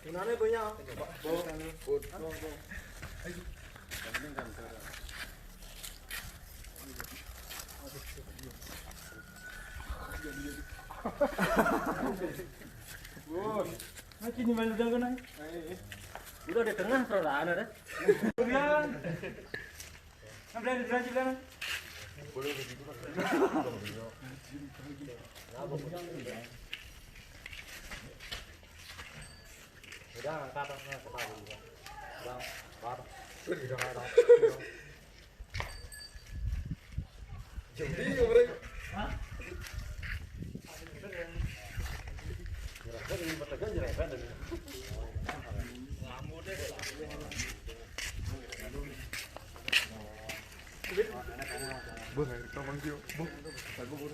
Gunanya banyak. Masih di mana udah kena? Udah di tengah perolahan ada. Kemudian, ambil di sebelah. Udah angkat kepala. Udah, bar. Udah ada. Jadi orang. Hah? Ini bertegan jadi apa nih? Lampu deh. Bu, kita manggil. Bu, aku bu.